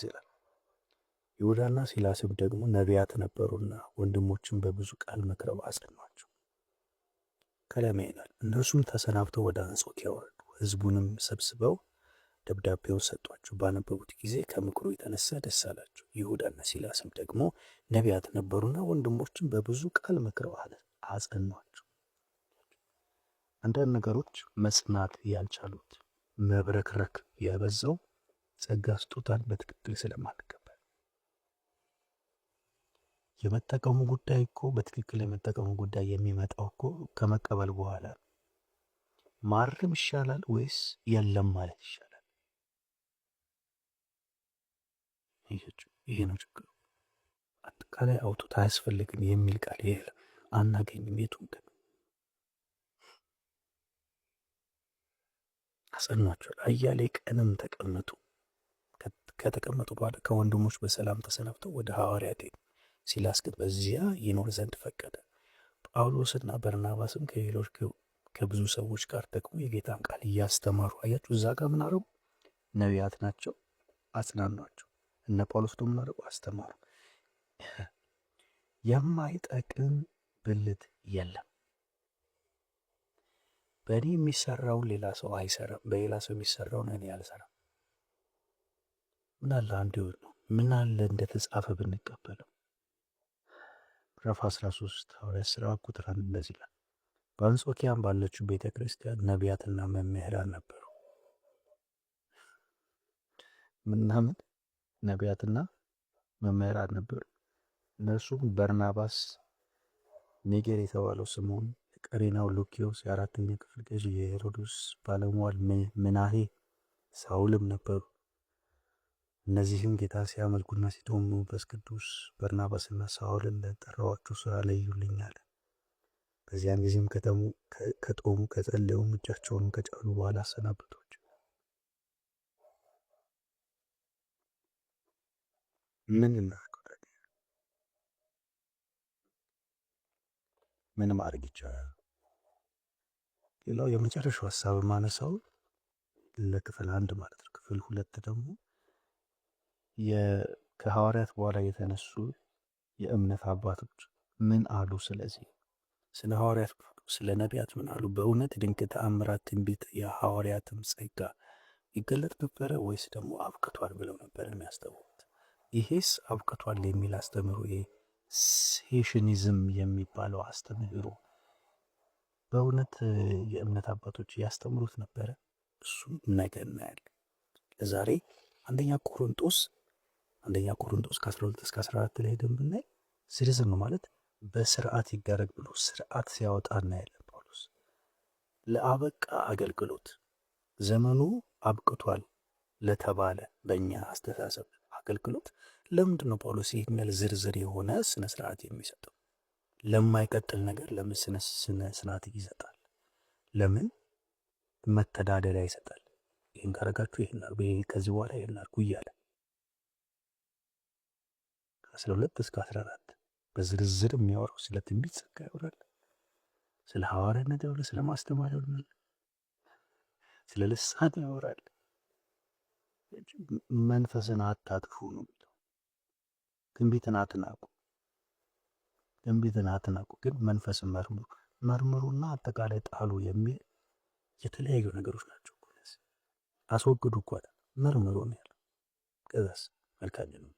ይላል። ይሁዳና ሲላስም ደግሞ ነቢያት ነበሩና ወንድሞችን በብዙ ቃል መክረው አጸኗቸው። ከላም ይላል እነርሱም ተሰናብተው ወደ አንጾኪያ ወረዱ። ሕዝቡንም ሰብስበው ደብዳቤውን ሰጧቸው። ባነበቡት ጊዜ ከምክሩ የተነሳ ደስ አላቸው። ይሁዳና ሲላስም ደግሞ ነቢያት ነበሩና ወንድሞችን በብዙ ቃል መክረው አጸኗቸው። አንዳንድ ነገሮች መጽናት ያልቻሉት መብረክረክ ያበዛው ጸጋ ስጦታን በትክክል ስለማንቀበል። የመጠቀሙ ጉዳይ እኮ በትክክል የመጠቀሙ ጉዳይ የሚመጣው እኮ ከመቀበል በኋላ ማረም ይሻላል ወይስ የለም ማለት ይሻላል? ይሄ ነው ችግሩ። አጠቃላይ አውጡት አያስፈልግም የሚል ቃል የለም፣ አናገኝም። የቱን ግን አጸኗቸው። አያሌ ቀንም ተቀመጡ። ከተቀመጡ በኋላ ከወንድሞች በሰላም ተሰናብተው ወደ ሐዋርያት ሄዱ። ሲላስ ግን በዚያ ይኖር ዘንድ ፈቀደ። ጳውሎስና በርናባስም ከሌሎች ከብዙ ሰዎች ጋር ደግሞ የጌታን ቃል እያስተማሩ፣ አያችሁ እዛ ጋር ምን አረጉ? ነቢያት ናቸው፣ አጽናኗቸው። እነ ጳውሎስ ደግሞ ምን አረጉ? አስተማሩ። የማይጠቅም ብልት የለም። በእኔ የሚሰራውን ሌላ ሰው አይሰራም፣ በሌላ ሰው የሚሰራውን እኔ አልሰራም። ምን አለ አንድ ነው። ምን አለ እንደተጻፈ ብንቀበለው። ምዕራፍ 13 ሐዋርያት ሥራ ቁጥር 1 እንደዚህ ይላል። በአንጾኪያም ባለችው ቤተ ክርስቲያን ነቢያትና መምህራን ነበሩ። ምናምን ነቢያትና መምህራን ነበሩ። እነርሱም በርናባስ፣ ኒጌር የተባለው ስምዖን፣ የቀሬናው ሉኪዮስ፣ የአራተኛ ክፍል ገዥ የሄሮድስ ባለሟል ምናሄ፣ ሳውልም ነበሩ። እነዚህም ጌታ ሲያመልኩና ሲጦሙ መንፈስ ቅዱስ በርናባስና ሳውልን ለጠራኋቸው ሥራ ለዩልኝ አለ። በዚያን ጊዜም ከጦሙ ከጸለዩም እጃቸውንም ከጫኑ በኋላ አሰናበቷቸው። ምን እናድርግ? ምን ማድረግ ይቻላል? ሌላው የመጨረሻው ሀሳብ ማነሳው ለክፍል 1 ማለት ነው። ክፍል 2 ደግሞ ከሐዋርያት በኋላ የተነሱ የእምነት አባቶች ምን አሉ? ስለዚህ ስለ ሐዋርያት ስለ ነቢያት ምን አሉ? በእውነት ድንቅ ተአምራት፣ ትንቢት፣ የሐዋርያትም ጸጋ ይገለጥ ነበረ ወይስ ደግሞ አብቅቷል ብለው ነበር የሚያስተምሩት? ይሄስ አብቅቷል የሚል አስተምህሮ፣ ይሄ ሴሽኒዝም የሚባለው አስተምህሮ በእውነት የእምነት አባቶች ያስተምሩት ነበረ? እሱም ነገ እናያለን። ለዛሬ አንደኛ ቆሮንጦስ ከ12 እስከ 14 ላይ ሄደን ብናይ ዝርዝር ነው ማለት በስርዓት ይደረግ ብሎ ስርዓት ሲያወጣ እናያለን። ጳውሎስ ለአበቃ አገልግሎት ዘመኑ አብቅቷል ለተባለ በእኛ አስተሳሰብ አገልግሎት ለምንድን ነው ጳውሎስ ይህን ያህል ዝርዝር የሆነ ስነ ስርዓት የሚሰጠው? ለማይቀጥል ነገር ለምን ስነ ስርዓት ይሰጣል? ለምን መተዳደሪያ ይሰጣል? ይህን ካረጋችሁ ይህን አርጉ፣ ከዚህ በኋላ ይህን አርጉ እያለ 12 እስከ 14 በዝርዝር የሚያወራው ስለ ትንቢት ጸጋ ያወራል፣ ስለ ሐዋርያነት ያወራል፣ ስለ ማስተማር ያወራል፣ ስለ ልሳን ያወራል። መንፈስን አታጥፉ ነው የሚለው። ትንቢትን አትናቁ፣ ግን መንፈስን መርምሩና አጠቃላይ ጣሉ የሚል የተለያዩ ነገሮች ናቸው። አስወግዱ እኮ መርምሩ ነው ያለው። ከዛስ መልካም ነው።